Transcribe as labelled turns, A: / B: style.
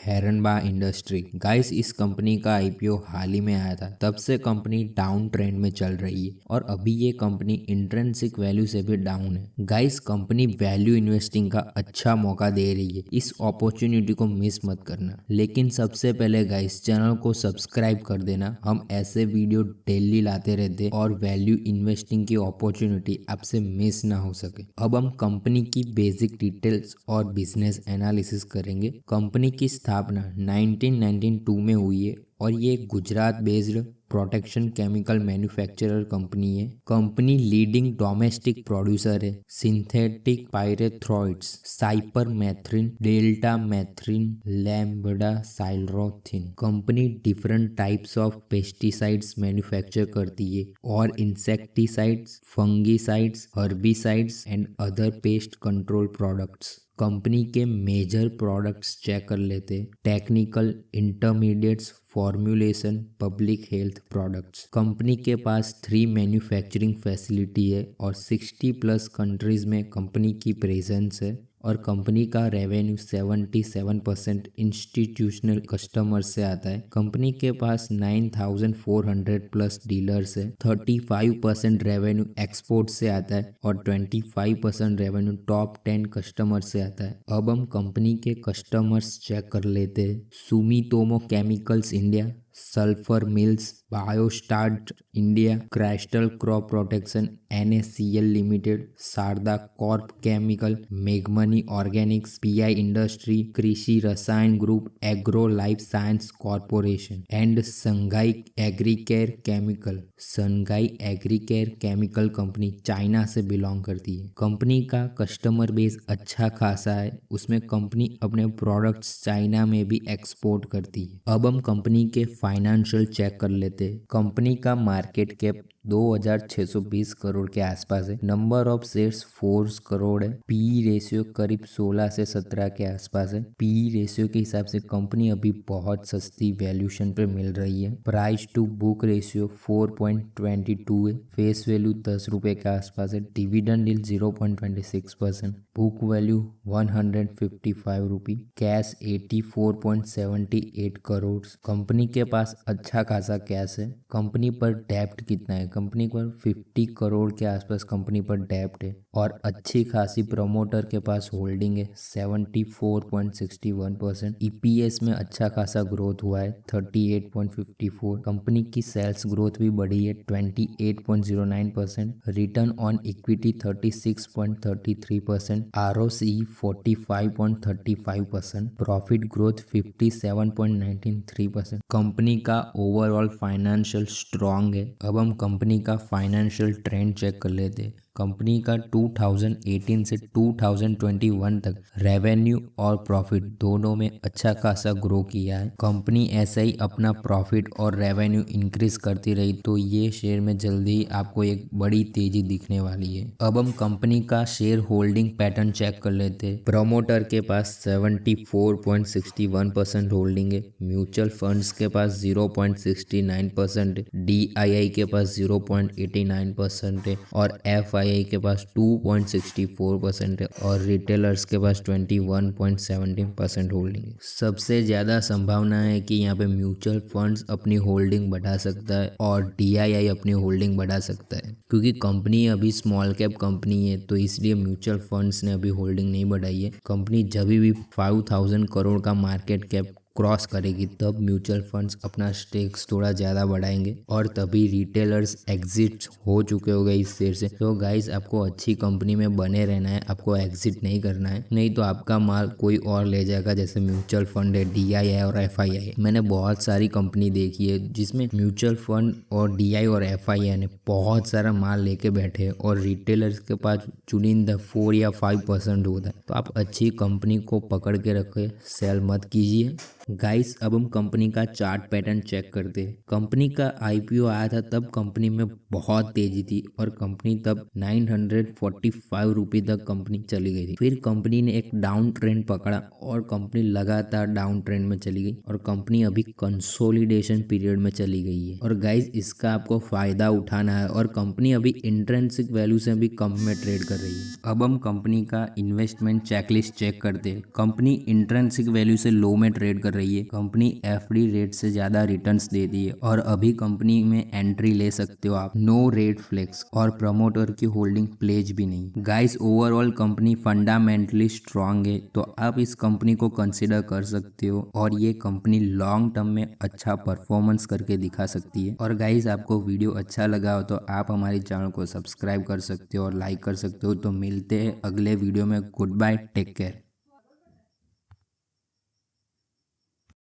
A: हेरनबा industry. Guys, इस company का IPO हाल ही में आया था, तब से कंपनी डाउन ट्रेंड में चल रही है और अभी ये कंपनी इंट्रिंसिक वैल्यू से भी डाउन है। गाइस, कंपनी वैल्यू इन्वेस्टिंग का अच्छा मौका दे रही है, इस अपॉर्चुनिटी को मिस मत करना। लेकिन सबसे पहले गाइस, चैनल को सब्सक्राइब कर देना। हम ऐसे वीडियो डेली लाते रहते और वैल्यू इन्वेस्टिंग की अपॉर्चुनिटी आपसे मिस ना हो सके। अब हम कंपनी की बेसिक डिटेल्स और बिजनेस एनालिसिस करेंगे। कंपनी की स्थापना 1992 में हुई है और ये Gujarat based protection chemical manufacturer company है। कंपनी लीडिंग डोमेस्टिक प्रोड्यूसर है synthetic pyrethroids, cypermethrin, deltamethrin, lambda cyhalothrin. Company different types of pesticides manufacture करती है और insecticides, fungicides, herbicides and other pest control products. Company के मेजर प्रोडक्ट्स चेक कर लेते। Technical, intermediates, formulation, public health products. Company के पास 3 manufacturing facility है और 60+ countries में कंपनी की प्रेजेंस है और कंपनी का रेवेन्यू 77% इंस्टीट्यूशनल कस्टमर से आता है। कंपनी के पास 9400+ डीलर्स है। 35% रेवेन्यू एक्सपोर्ट से आता है और 25% रेवेन्यू टॉप 10 कस्टमर से आता है। अब हम कंपनी के कस्टमर्स चेक कर लेते हैं। Sumitomo chemicals India, sulphur mills, Biostadt India, crystal crop protection, NACL limited, Sharda corp chemical, मेघमनी organics, PI industry, Krishi Rasayan group, agro life science corporation and Shanghai agricare chemical. Shanghai agricare chemical company China से belong करती है। Company का customer base अच्छा खासा है, उसमें company अपने प्रोडक्ट्स चाइना में भी एक्सपोर्ट करती है। अब हम कंपनी के फाइनेंशियल चेक कर लेते। कंपनी का मार्केट कैप 2620 करोड़ के आसपास है। नंबर ऑफ शेयर्स 4 करोड़ है। पी रेशियो करीब 16 से 17 के आसपास है। पी रेशियो के हिसाब से कंपनी अभी बहुत सस्ती वैल्यूएशन पे मिल रही है। प्राइस टू बुक रेशियो 4.22 है। फेस वैल्यू 10 रुपए के आसपास है। Dividend yield 0.26%। बुक वैल्यू 155 रुपी। कैश 84.78 करोड़। कंपनी के पास अच्छा खासा कैश है। कंपनी पर डेब्ट कितना है? कंपनी पर 50 करोड़ के आसपास कंपनी पर डेब्ट है और अच्छी खासी प्रमोटर के पास होल्डिंग है 74.61%। EPS में अच्छा खासा ग्रोथ हुआ है 38.54। कंपनी की सेल्स ग्रोथ भी बढ़ी है 28.09%। Return on equity 36.33%। ROCE 45.35%। Profit growth 57.93%। Company का ओवरऑल फाइनेंशियल स्ट्रांग है। अब हम कंपनी का फाइनेंशियल ट्रेंड चेक कर लेते हैं। कंपनी का 2018 से 2021 तक रेवेन्यू और प्रॉफिट दोनों में अच्छा खासा ग्रो किया है। कंपनी ऐसा ही अपना प्रॉफिट और रेवेन्यू इंक्रीज करती रही तो ये शेयर में जल्दी ही आपको एक बड़ी तेजी दिखने वाली है। अब हम कंपनी का शेयर होल्डिंग पैटर्न चेक कर लेते हैं। प्रमोटर के पास 74.61% होल्डिंग है। म्यूचुअल फंड्स के पास 0.69% है। DII के पास 0.89% है और FII के पास 2.64% है और रिटेलर्स के पास 21.17% होल्डिंग है। सबसे ज़्यादा संभावना है कि यहाँ पे म्यूचुअल फंड्स अपनी होल्डिंग बढ़ा सकता है और DII अपनी होल्डिंग बढ़ा सकता है, क्योंकि कंपनी अभी स्मॉल कैप कंपनी है तो इसलिए म्यूचुअल फंड्स ने अभी होल्डिंग नहीं बढ़ाई है। कंपनी जब भी 5000 करोड़ का मार्केट कैप क्रॉस करेगी तब म्यूचुअल फंड्स अपना स्टेक्स थोड़ा ज़्यादा बढ़ाएंगे और तभी रिटेलर्स एग्जिट हो चुके हो गए इस शेयर से। तो गाइस, आपको अच्छी कंपनी में बने रहना है, आपको एग्जिट नहीं करना है, नहीं तो आपका माल कोई और ले जाएगा। जैसे म्यूचुअल फंड है, DII और FII। मैंने बहुत सारी कंपनी देखी है जिसमें म्यूचुअल फंड और DII और FII ने बहुत सारा माल लेके बैठे और रिटेलर्स के पास चुनिंदा 4 या 5% होता है। तो आप अच्छी कंपनी को पकड़ के रखे, सेल मत कीजिए। गाइस, अब हम कंपनी का चार्ट पैटर्न चेक करते हैं। कंपनी का IPO आया था तब कंपनी में बहुत तेजी थी और कंपनी तब 945 रुपये तक कंपनी चली गई थी। फिर कंपनी ने एक डाउन ट्रेंड पकड़ा और कंपनी लगातार डाउन ट्रेंड में चली गई और कंपनी अभी कंसोलिडेशन पीरियड में चली गई है। और गाइस, इसका आपको फायदा उठाना है और कंपनी अभी इंट्रिंसिक वैल्यू से भी कम में ट्रेड कर रही है। अब हम कंपनी का इन्वेस्टमेंट चेकलिस्ट चेक करते हैं। कंपनी इंट्रिंसिक वैल्यू से लो में ट्रेड कर रही है। कंपनी एफडी रेट से ज्यादा रिटर्न्स देती है और अभी कंपनी में एंट्री ले सकते हो आप। नो रेड फ्लैग्स और प्रमोटर की होल्डिंग प्लेज भी नहीं। Guys overall company fundamentally strong है, तो आप इस कंपनी को कंसिडर कर सकते हो और ये कंपनी लॉन्ग टर्म में अच्छा परफॉर्मेंस करके दिखा सकती है। और गाइस आपको वीडियो अच्छा लगा हो तो आप हमारे चैनल को सब्सक्राइब कर सकते हो और लाइक कर सकते हो। तो मिलते हैं अगले वीडियो में। Good bye, take care.